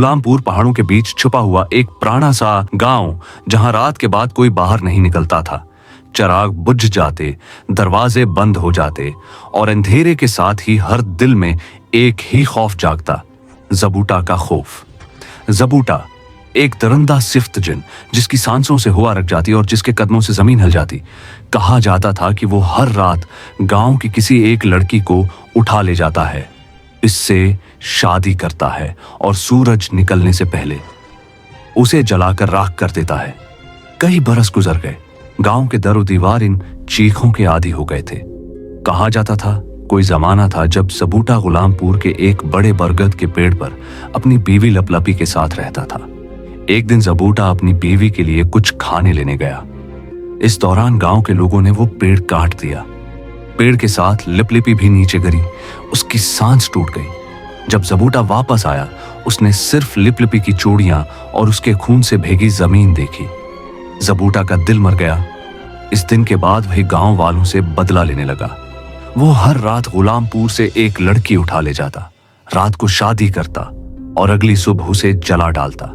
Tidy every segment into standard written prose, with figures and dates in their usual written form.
गुलामपुर पहाड़ों के बीच छुपा हुआ एक पुराना सा गांव, जहां रात के बाद कोई बाहर नहीं निकलता था। चराग बुझ जाते, दरवाजे बंद हो जाते और अंधेरे के साथ ही हर दिल में एक ही खौफ जागता, ज़बूटा का खौफ। ज़बूटा एक दरंदा सिफ्त जिन, जिसकी सांसों से हवा रख जाती और जिसके कदमों से जमीन हिल जाती। कहा जाता था कि वो हर रात गांव की किसी एक लड़की को उठा ले जाता है, इससे शादी करता है और सूरज निकलने से पहले उसे जलाकर राख कर देता है। कई बरस गुजर गए, गांव के दरो दीवार इन चीखों के आदी हो गए थे। कहा जाता था कोई जमाना था जब ज़बूटा गुलामपुर के एक बड़े बरगद के पेड़ पर अपनी बीवी लपलपी के साथ रहता था। एक दिन ज़बूटा अपनी बीवी के लिए कुछ खाने लेने गया। इस दौरान गांव के लोगों ने वो पेड़ काट दिया। पेड़ के साथ लिपलिपी भी नीचे गिरी, उसकी सांस टूट गई। जब ज़बूटा वापस आया, उसने सिर्फ लिपलिपी की चूड़ियां और उसके खून से भीगी जमीन देखी। ज़बूटा का दिल मर गया। इस दिन के बाद वही गांव वालों से बदला लेने लगा। वो हर रात गुलामपुर से एक लड़की उठा ले जाता, रात को शादी करता और अगली सुबह उसे जला डालता।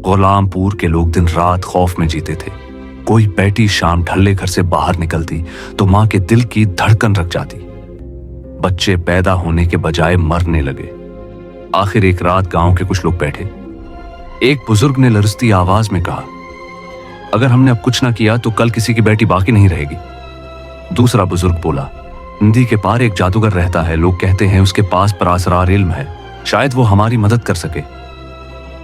गुलामपुर के लोग दिन रात खौफ में जीते थे। कोई बेटी शाम ढल्ले घर से बाहर निकलती तो मां के दिल की धड़कन रख जाती। बच्चे पैदा होने के बजाय मरने लगे। आखिर एक रात गांव के कुछ लोग बैठे। एक बुजुर्ग ने लरजती आवाज में कहा, अगर हमने अब कुछ ना किया तो कल किसी की बेटी बाकी नहीं रहेगी। दूसरा बुजुर्ग बोला, नदी के पार एक जादूगर रहता है, लोग कहते हैं उसके पास असरार इल्म है, शायद वो हमारी मदद कर सके।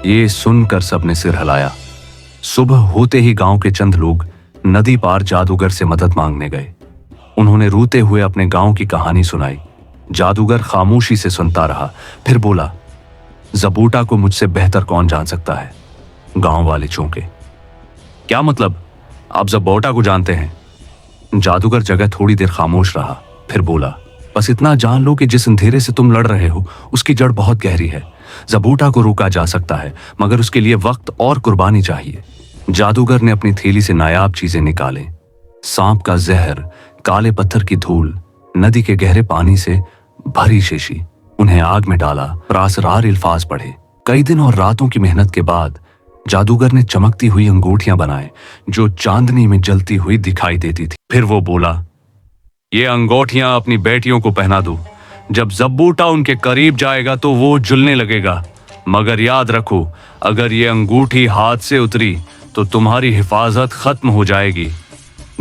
ये सुनकर सबने सिर हिलाया। सुबह होते ही गांव के चंद लोग नदी पार जादूगर से मदद मांगने गए। उन्होंने रोते हुए अपने गांव की कहानी सुनाई। जादूगर खामोशी से सुनता रहा, फिर बोला, ज़बूटा को मुझसे बेहतर कौन जान सकता है। गांव वाले चौंके। क्या मतलब, आप ज़बूटा को जानते हैं? जादूगर जगह थोड़ी देर खामोश रहा, फिर बोला, बस इतना जान लो कि जिस अंधेरे से तुम लड़ रहे हो उसकी जड़ बहुत गहरी है। ज़बूटा को रोका जा सकता है, मगर उसके लिए वक्त और कुर्बानी चाहिए। जादूगर ने अपनी थैली से नायाब चीजें निकाले। सांप का जहर, काले पत्थर की धूल, नदी के गहरे पानी से भरी शीशी। उन्हें आग में डाला, असरार अल्फाज पढ़े। कई दिन और रातों की मेहनत के बाद जादूगर ने चमकती हुई अंगूठियां बनाए जो चांदनी में जलती हुई दिखाई देती थी। फिर वो बोला, ये अंगूठियां अपनी बेटियों को पहना दो। जब ज़बूटा उनके करीब जाएगा तो वो जलने लगेगा, मगर याद रखो, अगर ये अंगूठी हाथ से उतरी तो तुम्हारी हिफाजत खत्म हो जाएगी।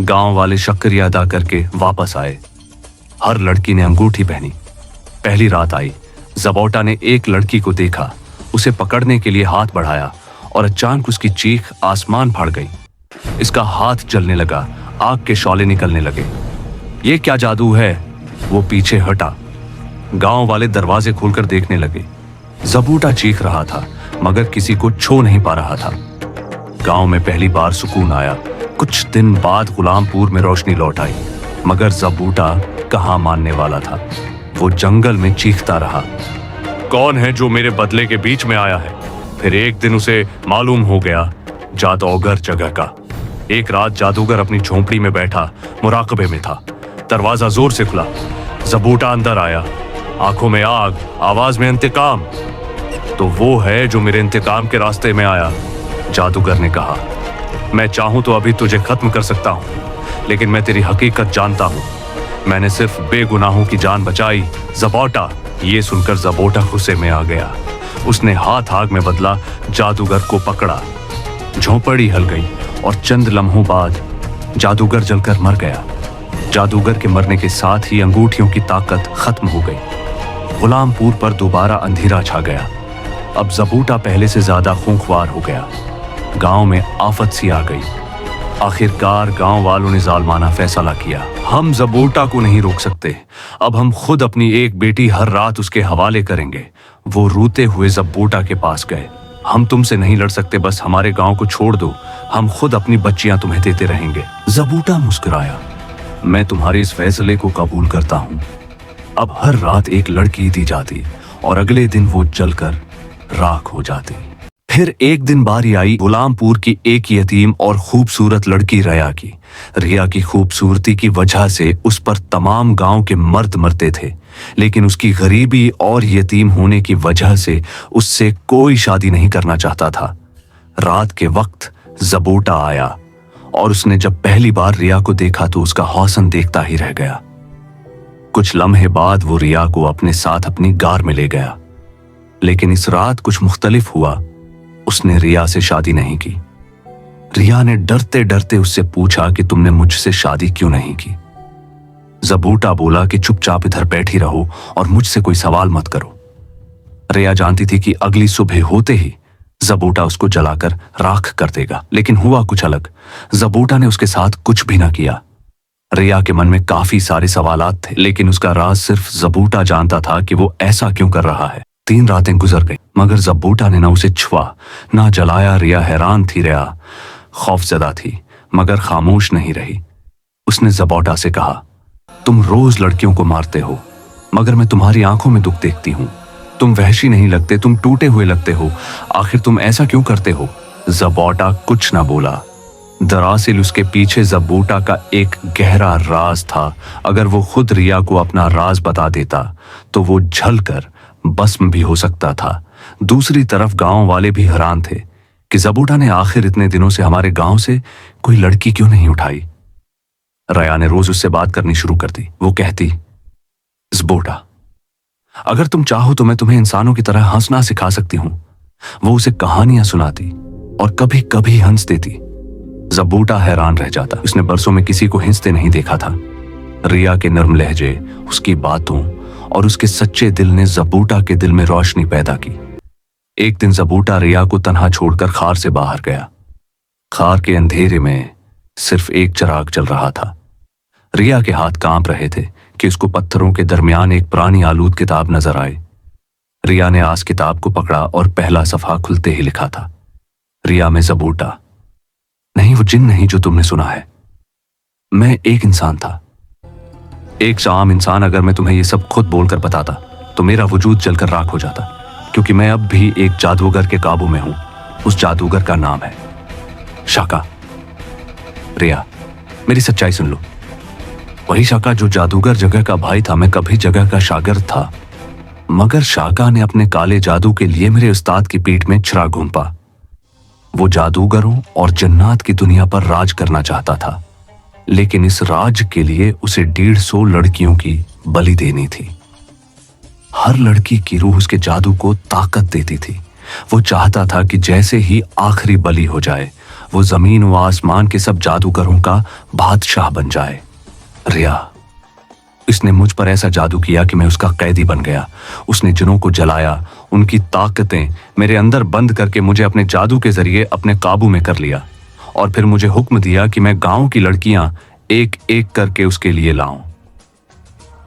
गांव वाले शुक्रिया अदा करके वापस आए। हर लड़की ने अंगूठी पहनी। पहली रात आई। ज़बूटा ने एक लड़की को देखा, उसे पकड़ने के लिए हाथ बढ़ाया और अचानक उसकी चीख आसमान फाड़ गई। इसका हाथ जलने लगा, आग के शौले निकलने लगे। ये क्या जादू है? वो पीछे हटा। गांव वाले दरवाजे खोलकर देखने लगे। ज़बूटा चीख रहा था, मगर किसी को छू नहीं पा रहा था। गांव में पहली बार सुकून आया। कुछ दिन बाद गुलामपुर में रोशनी लौट आई, मगर ज़बूटा कहाँ मानने वाला था। वो जंगल में चीखता रहा, कौन है जो मेरे बदले के बीच में आया है? फिर एक दिन उसे मालूम हो गया, जादूगर जगह का। एक रात जादूगर अपनी झोंपड़ी में बैठा मुराकबे में था। दरवाजा जोर से खुला। ज़बूटा अंदर आया, आंखों में आग, आवाज में इंतकाम। तो वो है जो मेरे इंतकाम के रास्ते में आया। जादूगर ने कहा, मैं चाहूं तो अभी तुझे खत्म कर सकता हूं, लेकिन मैं तेरी हकीकत जानता हूं। मैंने सिर्फ बेगुनाहों की जान बचाई, ज़बूटा। ये सुनकर ज़बूटा गुस्से में आ गया। उसने हाथ आग में बदला, जादूगर को पकड़ा। झोंपड़ी हिल गई और चंद लम्हों बाद जादूगर जलकर मर गया। जादूगर के मरने के साथ ही अंगूठियों की ताकत खत्म हो गई। गुलामपुर पर दोबारा अंधेरा छा गया। अब ज़बूटा पहले से ज्यादा खूंखार हो गया। गांव में आफत सी आ गई। आखिरकार गांव वालों ने जालमाना फैसला किया, हम ज़बूटा को नहीं रोक सकते। अब हम खुद अपनी एक बेटी हर रात उसके हवाले करेंगे। वो रोते हुए ज़बूटा के पास गए, हम तुमसे नहीं लड़ सकते, बस हमारे गांव को छोड़ दो, हम खुद अपनी बच्चियां तुम्हें देते रहेंगे। ज़बूटा मुस्कुराया, मैं तुम्हारे इस फैसले को कबूल करता हूं। अब हर रात एक लड़की दी जाती और अगले दिन वो जलकर राख हो जाती। फिर एक दिन बारी आई गुलामपुर की एक यतीम और खूबसूरत लड़की रिया की। रिया की खूबसूरती की वजह से उस पर तमाम गांव के मर्द मरते थे। लेकिन उसकी गरीबी और यतीम होने की वजह से उससे कोई शादी नहीं करना चाहता था। रात के वक्त ज़बूटा आया और उसने जब पहली बार रिया को देखा तो उसका हौसन देखता ही रह गया। कुछ लम्हे बाद वो रिया को अपने साथ अपनी गार में ले गया, लेकिन इस रात कुछ मुख्तलिफ हुआ। उसने रिया से शादी नहीं की। रिया ने डरते डरते उससे पूछा कि तुमने मुझसे शादी क्यों नहीं की? ज़बूटा बोला कि चुपचाप इधर बैठी रहो और मुझसे कोई सवाल मत करो। रिया जानती थी कि अगली सुबह होते ही ज़बूटा उसको जलाकर राख कर देगा, लेकिन हुआ कुछ अलग। ज़बूटा ने उसके साथ कुछ भी ना किया। रिया के मन में काफी सारे सवालात थे, लेकिन उसका राज सिर्फ ज़बूटा जानता था कि वो ऐसा क्यों कर रहा है। 3 रातें गुजर गई, मगर ज़बूटा ने ना उसे छुआ ना जलाया। रिया हैरान थी, रिया खौफजदा थी, मगर खामोश नहीं रही। उसने ज़बूटा से कहा, तुम रोज लड़कियों को मारते हो, मगर मैं तुम्हारी आंखों में दुख देखती हूं। तुम वहशी नहीं लगते, तुम टूटे हुए लगते हो। आखिर तुम ऐसा क्यों करते हो? ज़बूटा कुछ ना बोला। दरअसल उसके पीछे ज़बूटा का एक गहरा राज था। अगर वो खुद रिया को अपना राज बता देता तो वो जलकर भस्म भी हो सकता था। दूसरी तरफ गांव वाले भी हैरान थे कि ज़बूटा ने आखिर इतने दिनों से हमारे गांव से कोई लड़की क्यों नहीं उठाई। रिया ने रोज उससे बात करनी शुरू कर दी। वो कहती, ज़बूटा, अगर तुम चाहो तो मैं तुम्हें इंसानों की तरह हंसना सिखा सकती हूं। वो उसे कहानियां सुनाती और कभी कभी हंस देती। ज़बूटा हैरान रह जाता। उसने बरसों में किसी को हंसते नहीं देखा था। रिया के नर्म लहजे, उसकी बातों और उसके सच्चे दिल ने ज़बूटा के दिल में रोशनी पैदा की। एक दिन ज़बूटा रिया को तन्हा छोड़कर खार से बाहर गया। खार के अंधेरे में सिर्फ एक चिराग जल रहा था। रिया के हाथ कांप रहे थे कि उसको पत्थरों के दरमियान एक पुरानी आलूद किताब नजर आई। रिया ने आस किताब को पकड़ा और पहला सफ़ा खुलते ही लिखा था, रिया में ज़बूटा। नहीं, वो जिन नहीं जो तुमने सुना है। मैं एक इंसान था, एक आम इंसान। अगर मैं तुम्हें ये सब खुद बोलकर बताता तो मेरा वजूद जलकर राख हो जाता, क्योंकि मैं अब भी एक जादूगर के काबू में हूं। उस जादूगर का नाम है शाका। रिया, मेरी सच्चाई सुन लो। वही शाका जो जादूगर जगह का भाई था। मैं कभी जगह का शागिर्द था, मगर शाका ने अपने काले जादू के लिए मेरे उस्ताद की पीठ में छिरा घूंपा। वो जादूगरों और जन्नात की दुनिया पर राज करना चाहता था, लेकिन इस राज के लिए उसे 150 लड़कियों की बलि देनी थी। हर लड़की की रूह उसके जादू को ताकत देती थी। वो चाहता था कि जैसे ही आखिरी बलि हो जाए वो जमीन व आसमान के सब जादूगरों का बादशाह बन जाए। रिया, इसने मुझ पर ऐसा जादू किया कि मैं उसका कैदी बन गया। उसने जिनों को जलाया, उनकी ताकतें मेरे अंदर बंद करके मुझे अपने जादू के जरिए अपने काबू में कर लिया, और फिर मुझे हुक्म दिया कि मैं गांव की लड़कियां एक एक करके उसके लिए लाऊं।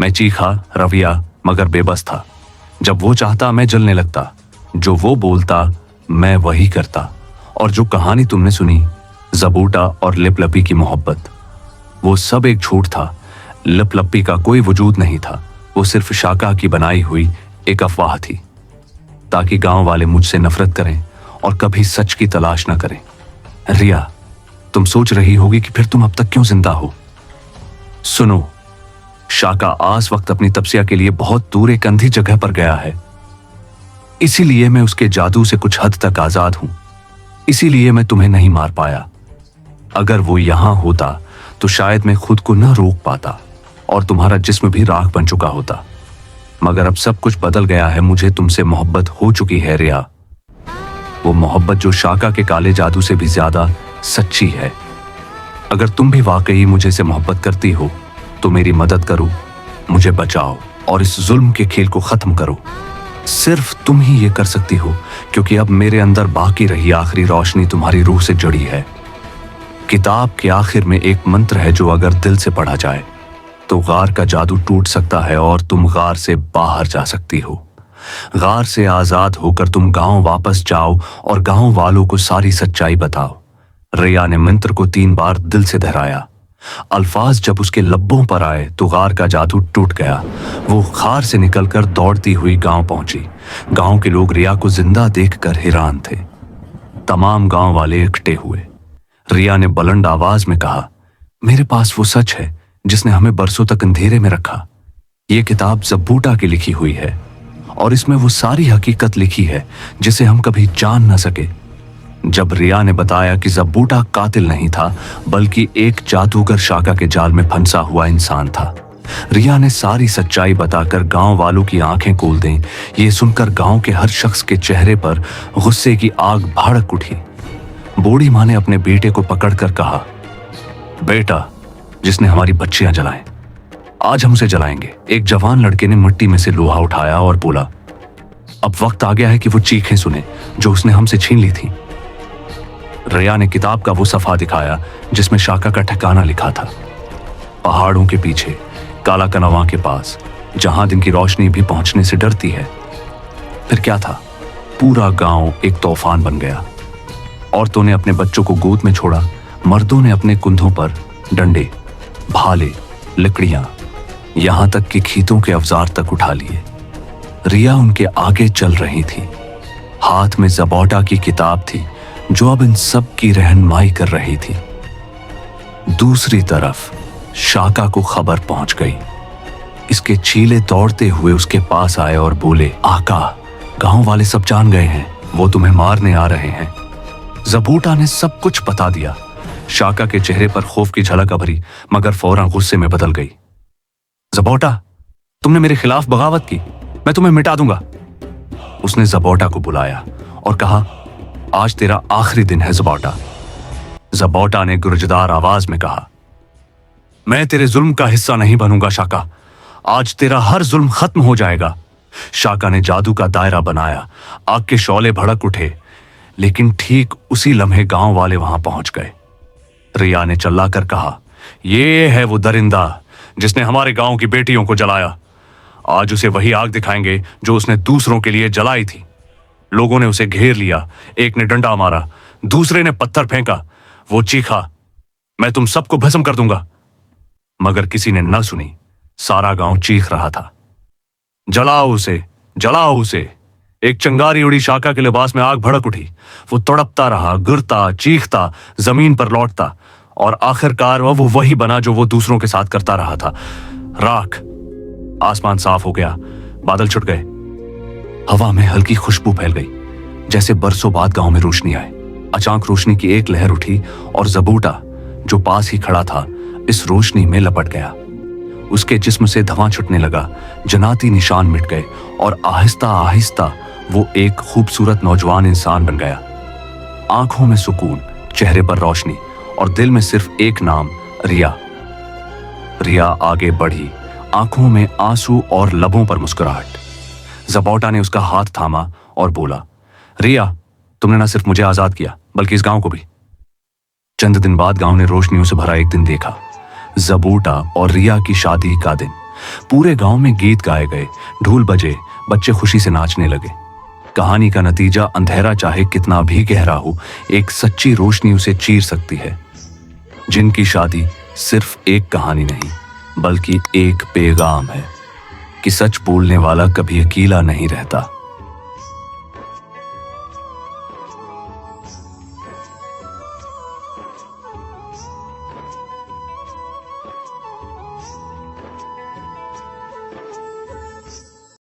मैं चीखा, रविया, मगर बेबस था। जब वो चाहता मैं जलने लगता, जो वो बोलता मैं वही करता। और जो कहानी तुमने सुनी, ज़बूटा और लिपलपी की मोहब्बत, वो सब एक झूठ था। लिपलपी का कोई वजूद नहीं था। वो सिर्फ शाका की बनाई हुई एक अफवाह थी, ताकि गांव वाले मुझसे नफरत करें और कभी सच की तलाश न करें। रिया, तुम सोच रही होगी कि फिर तुम अब तक क्यों जिंदा हो। सुनो, शाका आज वक्त अपनी तपस्या के लिए बहुत दूर एक अंधी जगह पर गया है। इसीलिए मैं उसके जादू से कुछ हद तक आजाद हूं। इसीलिए मैं तुम्हें नहीं मार पाया। अगर वो यहां होता तो शायद मैं खुद को न रोक पाता और तुम्हारा जिस्म भी राख बन चुका होता। मगर अब सब कुछ बदल गया है। मुझे तुमसे मोहब्बत हो चुकी है रिया। वो मोहब्बत जो शाका के काले जादू से भी ज्यादा सच्ची है। अगर तुम भी वाकई मुझे से मोहब्बत करती हो तो मेरी मदद करो, मुझे बचाओ और इस जुल्म के खेल को खत्म करो। सिर्फ तुम ही ये कर सकती हो, क्योंकि अब मेरे अंदर बाकी रही आखिरी रोशनी तुम्हारी रूह से जुड़ी है। किताब के आखिर में एक मंत्र है जो अगर दिल से पढ़ा जाए तो गार का जादू टूट सकता है और तुम गार से बाहर जा सकती हो। गार से आजाद होकर तुम गांव वापस जाओ और गांव वालों को सारी सच्चाई बताओ। रिया ने मंत्र को 3 बार दिल से दोहराया। अल्फाज जब उसके लब्बों पर आए तो गार का जादू टूट गया। वो खार से निकलकर दौड़ती हुई गांव पहुंची। गांव के लोग रिया को जिंदा देखकर हैरान थे। तमाम गांव वाले इकट्ठे हुए। रिया ने बुलंद आवाज में कहा, मेरे पास वो सच है जिसने हमें बरसों तक अंधेरे में रखा। ये किताब ज़बूटा की लिखी हुई है और इसमें वो सारी हकीकत लिखी है जिसे हम कभी जान न सके। जब रिया ने बताया कि ज़बूटा कातिल नहीं था बल्कि एक जादूगर शाका के जाल में फंसा हुआ इंसान था, रिया ने सारी सच्चाई बताकर गांव वालों की आंखें खोल दें। ये सुनकर गांव के हर शख्स के चेहरे पर गुस्से की आग भड़क उठी। बूढ़ी माँ ने अपने बेटे को पकड़कर कहा, बेटा, जिसने हमारी बच्चियां जलाएं, आज हम उसे जलाएंगे। एक जवान लड़के ने मिट्टी में से लोहा उठाया और बोला, अब वक्त आ गया है कि वो चीखें सुने जो उसने हमसे छीन ली थी। रिया ने किताब का वो सफा दिखाया जिसमें शाका का ठिकाना लिखा था, पहाड़ों के पीछे काला कनवा के पास, जहां दिन की रोशनी भी पहुंचने से डरती है। फिर क्या था, पूरा गांव एक तूफान बन गया। औरतों ने अपने बच्चों को गोद में छोड़ा, मर्दों ने अपने कुंधों पर डंडे, भाले, लकड़ियां, यहां तक कि खीतों के औजार तक उठा लिए। रिया उनके आगे चल रही थी। हाथ में ज़बूटा की किताब थी जो अब इन सब की रहनुमाई कर रही थी। दूसरी तरफ शाका को खबर पहुंच गई। इसके चीले दौड़ते हुए उसके पास आए और बोले, आका, गांव वाले सब जान गए हैं, वो तुम्हें मारने आ रहे हैं। ज़बूटा ने सब कुछ बता दिया। शाका के चेहरे पर खौफ की झलक अभरी मगर फौरन गुस्से में बदल गई। ज़बूटा, तुमने मेरे खिलाफ बगावत की, मैं तुम्हें मिटा दूंगा। उसने ज़बूटा को बुलाया और कहा, आज तेरा आखिरी दिन है ज़बूटा। ज़बूटा ने गुर्जदार आवाज में कहा, मैं तेरे जुल्म का हिस्सा नहीं बनूंगा शाका, आज तेरा हर जुल्म खत्म हो जाएगा। शाका ने जादू का दायरा बनाया, आग के शौले भड़क उठे, लेकिन ठीक उसी लम्हे गांव वाले वहां पहुंच गए। रिया ने चिल्लाकर कहा, ये है वो दरिंदा जिसने हमारे गांव की बेटियों को जलाया। आज उसे वही आग दिखाएंगे जो उसने दूसरों के लिए जलाई थी। लोगों ने उसे घेर लिया, एक ने डंडा मारा, दूसरे ने पत्थर फेंका। वो चीखा, मैं तुम सबको भस्म कर दूंगा, मगर किसी ने न सुनी। सारा गांव चीख रहा था, जलाओ उसे, जलाओ उसे। एक चिंगारी उड़ी, शाका के लिबास में आग भड़क उठी। वो तड़पता रहा, गिरता, चीखता, जमीन पर लौटता और आखिरकार वो वही बना जो वो दूसरों के साथ करता रहा था, राख। आसमान साफ हो गया, बादल छुट गए, हवा में हल्की खुशबू फैल गई, जैसे बरसों बाद गांव में रोशनी आए। अचानक रोशनी की एक लहर उठी और ज़बूटा जो पास ही खड़ा था इस रोशनी में लपट गया। उसके जिस्म से धुआं छुटने लगा, जनाती निशान मिट गए और आहिस्ता आहिस्ता वो एक खूबसूरत नौजवान इंसान बन गया। आंखों में सुकून, चेहरे पर रोशनी और दिल में सिर्फ एक नाम, रिया। रिया आगे बढ़ी, आंखों में आंसू और लबों पर मुस्कुराहट। ज़बूटा ने उसका हाथ थामा और बोला, रिया, तुमने न सिर्फ मुझे आजाद किया बल्कि इस गांव को भी। चंद दिन बाद गांव ने रोशनियों से भरा एक दिन देखा, ज़बूटा और रिया की शादी का दिन। पूरे गांव में गीत गाए गए, ढोल बजे, बच्चे खुशी से नाचने लगे। कहानी का नतीजा, अंधेरा चाहे कितना भी गहरा हो, एक सच्ची रोशनी उसे चीर सकती है। जिनकी शादी सिर्फ एक कहानी नहीं बल्कि एक पैगाम है कि सच बोलने वाला कभी अकेला नहीं रहता।